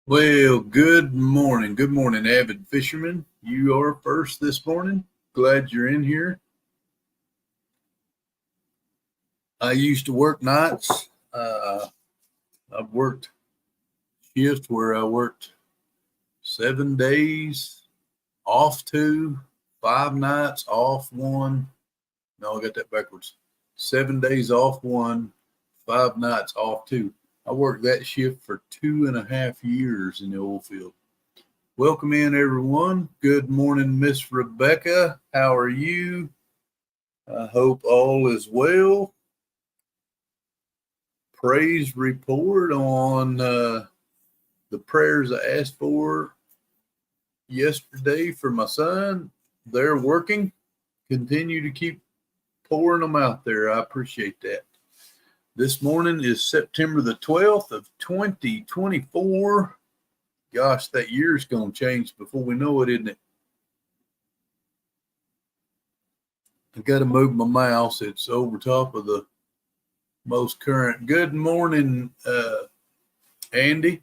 Well, good morning. Good morning, avid fisherman. You are first this morning. Glad you're in here. I used to work nights. I've worked shifts where I worked 7 days, off 2, 5 nights, off 1. No, I got that backwards. 7 days off 1, 5 nights off 2. I worked that shift for 2.5 years in the oil field. Welcome in, everyone. Good morning, Miss Rebecca. How are you? I hope all is well. Praise report on the prayers I asked for yesterday for my son. They're working. Continue to keep pouring them out there. I appreciate that. This morning is September the 12th of 2024. Gosh, that year's going to change before we know it, isn't it? I got to move my mouse. It's over top of the most current. Good morning, Andy.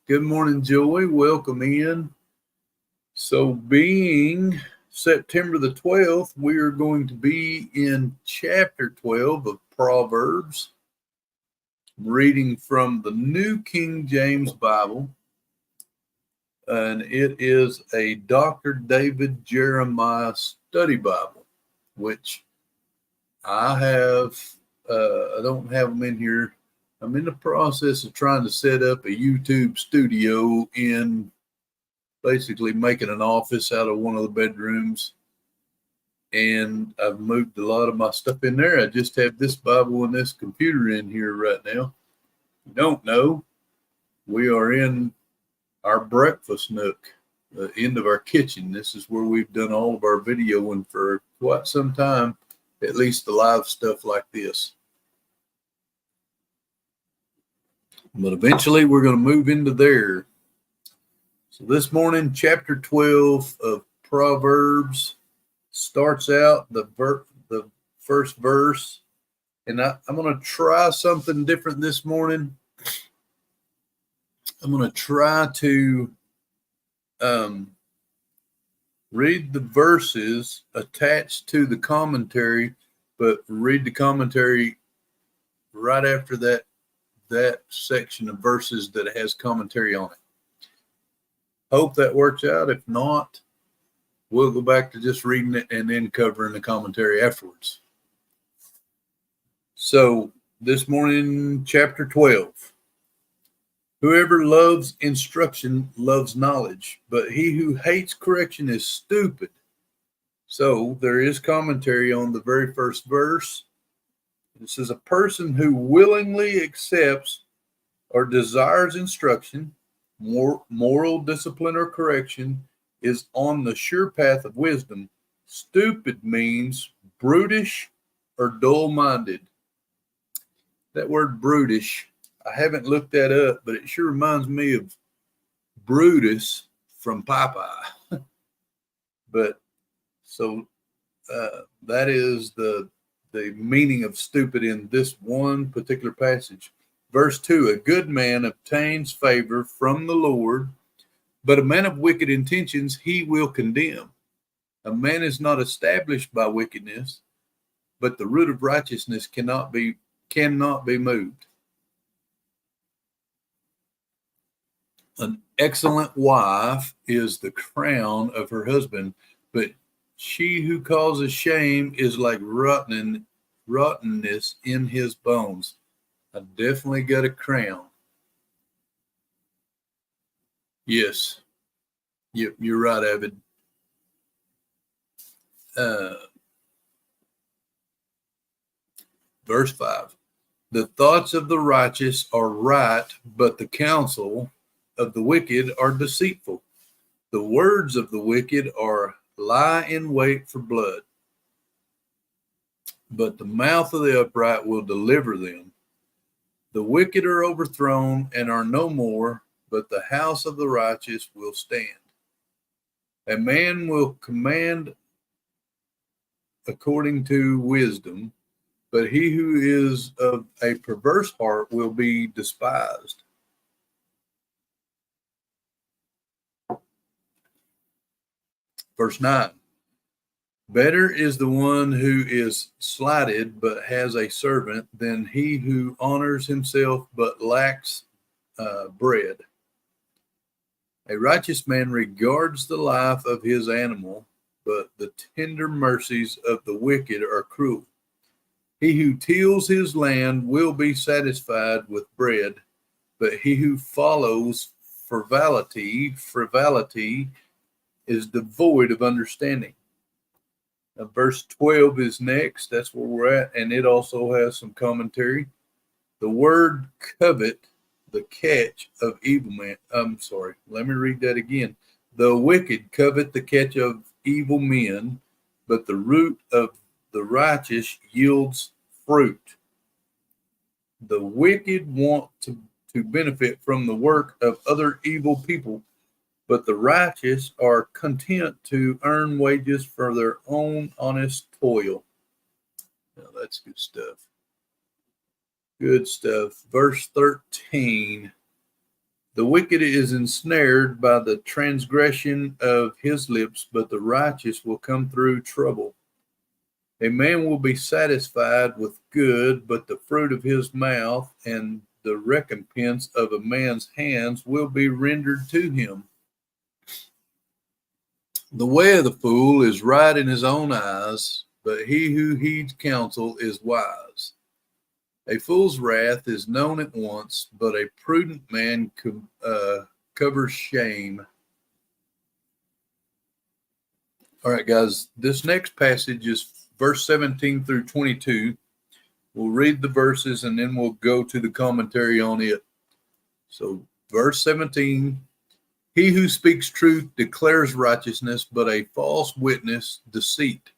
Good morning, Joy. Welcome in. So being September the 12th, we are going to be in chapter 12 of Proverbs, reading from the New King James Bible. And it is a Dr. David Jeremiah study Bible, which I have. I don't have them in here. I'm in the process of trying to set up a YouTube studio in basically making an office out of one of the bedrooms. And I've moved a lot of my stuff in there. I just have this Bible and this computer in here right now. If you don't know, we are in our breakfast nook, the end of our kitchen. This is where we've done all of our videoing for quite some time, at least the live stuff like this. But eventually we're going to move into there. So this morning, chapter 12 of Proverbs starts out the first verse. And I'm going to try something different this morning. I'm going to try to read the verses attached to the commentary, but read the commentary right after that section of verses that has commentary on it. Hope that works out. If not, we'll go back to just reading it and then covering the commentary afterwards. So this morning, chapter 12. Whoever loves instruction loves knowledge, but he who hates correction is stupid. So there is commentary on the very first verse. It says, a person who willingly accepts or desires instruction, moral discipline or correction, is on the sure path of wisdom. Stupid means brutish or dull-minded. That word brutish, I haven't looked that up, but it sure reminds me of Brutus from Popeye. But so that is the meaning of stupid in this one particular passage. Verse 2, a good man obtains favor from the Lord, but a man of wicked intentions he will condemn. A man is not established by wickedness, but the root of righteousness cannot be moved. An excellent wife is the crown of her husband, but she who causes shame is like rottenness in his bones. I definitely got a crown. Yes. Yep, you're right, Avid. Verse 5. The thoughts of the righteous are right, but the counsel of the wicked are deceitful. The words of the wicked lie in wait for blood, but the mouth of the upright will deliver them. The wicked are overthrown and are no more, but the house of the righteous will stand. A man will command according to wisdom, but he who is of a perverse heart will be despised. Verse 9. Better is the one who is slighted but has a servant than he who honors himself but lacks bread. A righteous man regards the life of his animal, but the tender mercies of the wicked are cruel. He who tills his land will be satisfied with bread, but he who follows frivolity is devoid of understanding. Verse 12 is next. That's where we're at, and it also has some commentary. The word covet, the catch of evil men. I'm sorry, let me read that again. The wicked covet the catch of evil men, but the root of the righteous yields fruit. The wicked want to benefit from the work of other evil people, but the righteous are content to earn wages for their own honest toil. Now, that's good stuff. Good stuff. Verse 13. The wicked is ensnared by the transgression of his lips, but the righteous will come through trouble. A man will be satisfied with good, but the fruit of his mouth and the recompense of a man's hands will be rendered to him. The way of the fool is right in his own eyes, but he who heeds counsel is wise. A fool's wrath is known at once, but a prudent man covers shame. All right, guys, this next passage is verse 17 through 22. We'll read the verses and then we'll go to the commentary on it. So, verse 17. He who speaks truth declares righteousness, but a false witness deceit.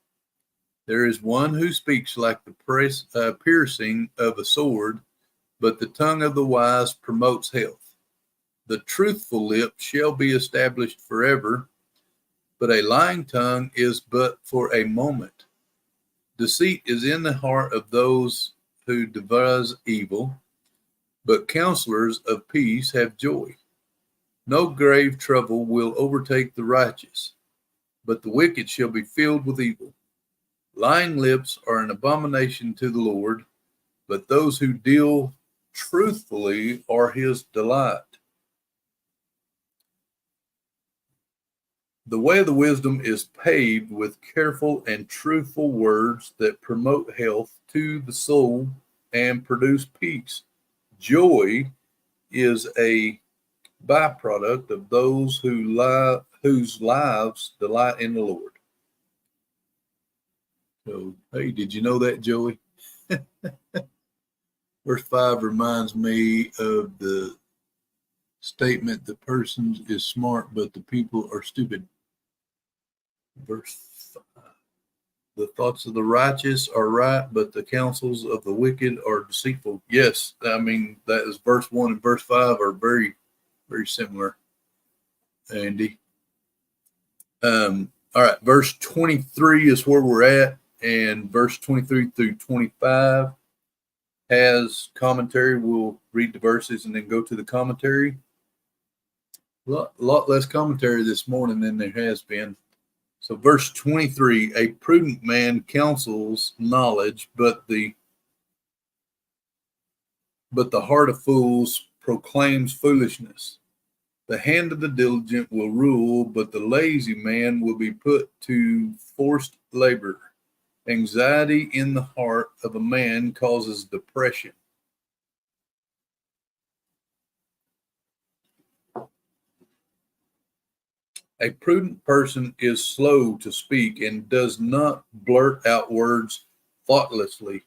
There is one who speaks like the piercing of a sword, but the tongue of the wise promotes health. The truthful lip shall be established forever, but a lying tongue is but for a moment. Deceit is in the heart of those who devise evil, but counselors of peace have joy. No grave trouble will overtake the righteous, but the wicked shall be filled with evil. Lying lips are an abomination to the Lord, but those who deal truthfully are his delight. The way of the wisdom is paved with careful and truthful words that promote health to the soul and produce peace. Joy is a byproduct of those whose lives delight in the Lord. So, hey, did you know that, Joey? Verse 5 reminds me of the statement, the person is smart, but the people are stupid. Verse 5. The thoughts of the righteous are right, but the counsels of the wicked are deceitful. Yes, I mean, that is verse 1 and verse 5 are very, very similar, Andy. All right, verse 23 is where we're at, and verse 23 through 25 has commentary. We'll read the verses and then go to the commentary. A lot less commentary this morning than there has been. So verse 23, a prudent man counsels knowledge, but the heart of fools proclaims foolishness. The hand of the diligent will rule, but the lazy man will be put to forced labor. Anxiety in the heart of a man causes depression. A prudent person is slow to speak and does not blurt out words thoughtlessly.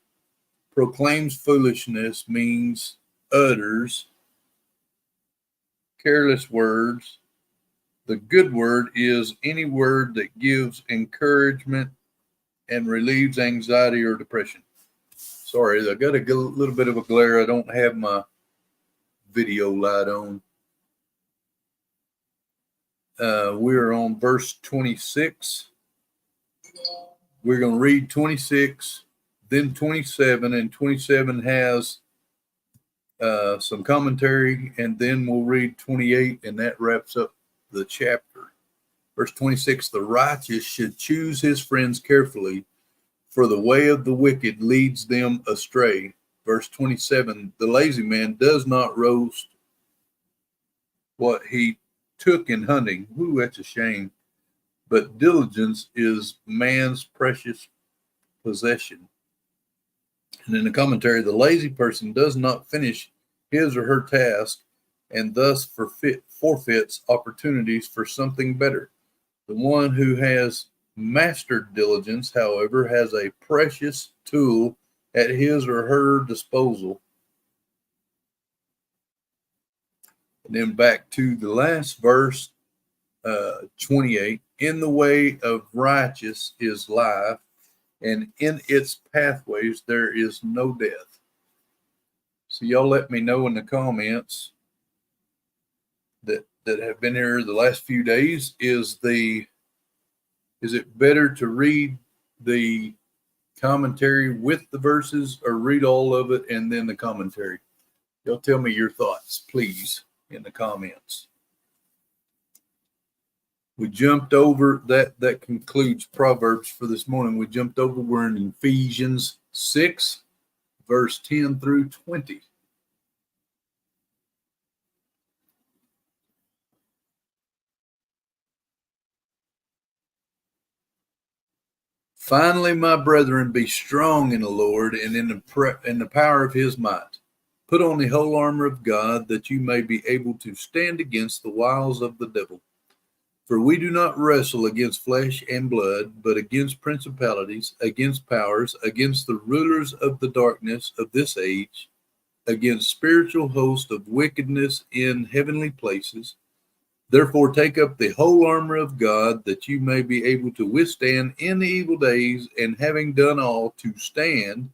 Proclaims foolishness means utters careless words. The good word is any word that gives encouragement and relieves anxiety or depression. Sorry, I got a little bit of a glare. I don't have my video light on. We're on verse 26. We're going to read 26, then 27, and 27 has some commentary, and then we'll read 28, and that wraps up the chapter. Verse 26, the righteous should choose his friends carefully, for the way of the wicked leads them astray. Verse 27, the lazy man does not roast what he took in hunting. Ooh, that's a shame. But diligence is man's precious possession. And in the commentary, the lazy person does not finish his or her task and thus forfeits opportunities for something better. The one who has mastered diligence, however, has a precious tool at his or her disposal. And then back to the last verse, 28. In the way of righteous is life, and in its pathways there is no death. So y'all let me know in the comments that have been here the last few days. Is it better to read the commentary with the verses or read all of it and then the commentary? Y'all tell me your thoughts, please, in the comments. We jumped over that. That concludes Proverbs for this morning. We jumped over. We're in Ephesians 6, verse 10 through 20. Finally, my brethren, be strong in the Lord and in the power of his might. Put on the whole armor of God, that you may be able to stand against the wiles of the devil. For we do not wrestle against flesh and blood, but against principalities, against powers, against the rulers of the darkness of this age, against spiritual hosts of wickedness in heavenly places. Therefore take up the whole armor of God, that you may be able to withstand in the evil days, and having done all, to stand.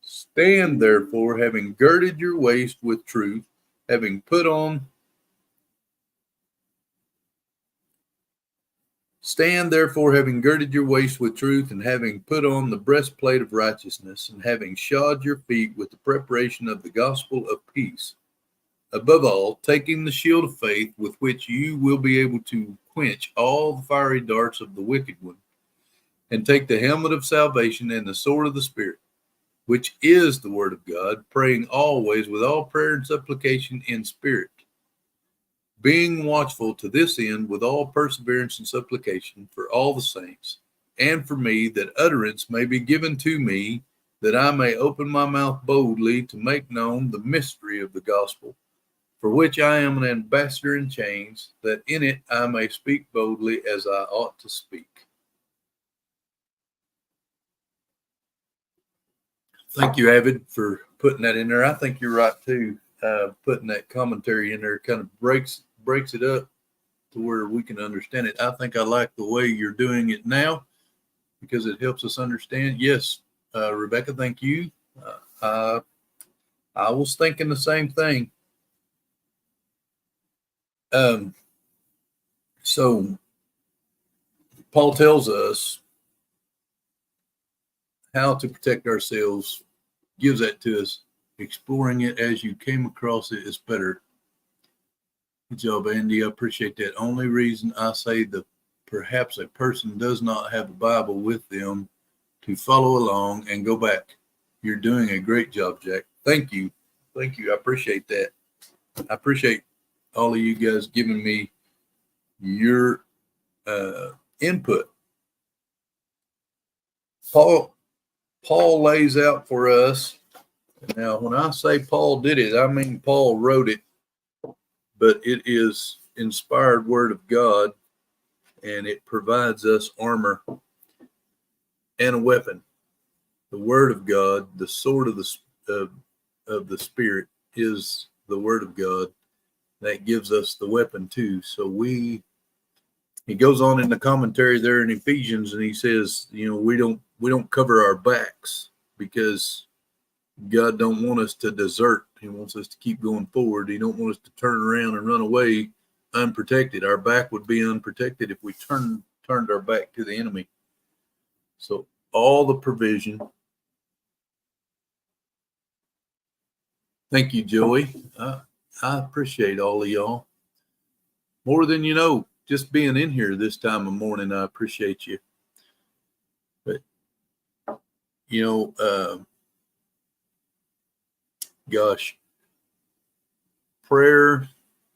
Stand therefore, having girded your waist with truth, having put on Stand therefore, having girded your waist with truth, and having put on the breastplate of righteousness, and having shod your feet with the preparation of the gospel of peace. Above all, taking the shield of faith, with which you will be able to quench all the fiery darts of the wicked one, and take the helmet of salvation and the sword of the Spirit, which is the word of God, praying always with all prayer and supplication in spirit, being watchful to this end with all perseverance and supplication for all the saints, and for me, that utterance may be given to me, that I may open my mouth boldly to make known the mystery of the gospel, for which I am an ambassador in chains, that in it I may speak boldly as I ought to speak. Thank you, Avid, for putting that in there. I think you're right too. Putting that commentary in there kind of breaks it up to where we can understand it. I think I like the way you're doing it now because it helps us understand. Yes, Rebecca, thank you. I was thinking the same thing. So Paul tells us how to protect ourselves, gives that to us. Exploring it as you came across it is better. Good job, Andy. I appreciate that. Only reason I say that perhaps a person does not have a Bible with them to follow along and go back. You're doing a great job, Jack. Thank you. Thank you. I appreciate that. I appreciate all of you guys giving me your input. Paul lays out for us. Now, when I say Paul did it, I mean Paul wrote it, but it is inspired word of God, and it provides us armor and a weapon. The word of God, the sword of the Spirit, is the word of God. That gives us the weapon too. So he goes on in the commentary there in Ephesians, and he says, we don't cover our backs, because God don't want us to desert. He wants us to keep going forward. He don't want us to turn around and run away unprotected. Our back would be unprotected if we turned our back to the enemy. So all the provision. Thank you, Joey. I appreciate all of y'all. More than you know. just being in here this time of morning. I appreciate you. But, gosh, prayer,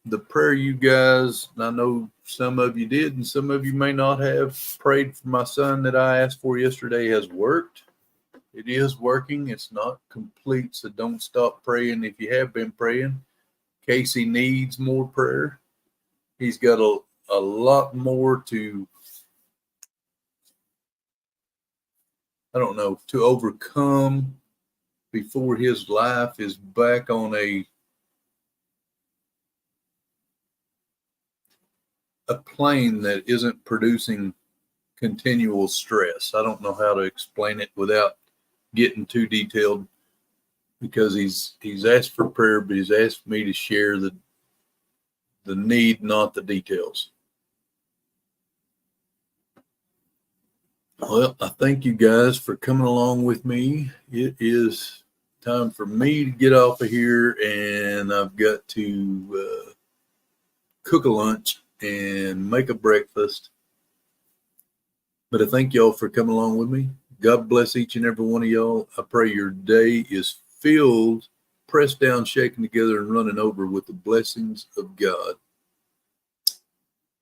the prayer you guys, I know some of you did and some of you may not have, prayed for my son that I asked for yesterday has worked. It is working. It's not complete, so don't stop praying if you have been praying. Casey needs more prayer. He's got a lot more to, to overcome before his life is back on a plane that isn't producing continual stress. I don't know how to explain it without getting too detailed, because he's asked for prayer, but he's asked me to share the need, not the details. Well, I thank you guys for coming along with me. It is time for me to get off of here, and I've got to cook a lunch and make a breakfast. But I thank y'all for coming along with me. God bless each and every one of y'all. I pray your day is filled, pressed down, shaken together, and running over with the blessings of God.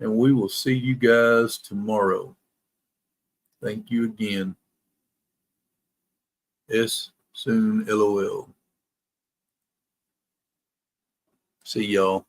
And we will see you guys tomorrow. Thank you again. Soon, LOL. See y'all.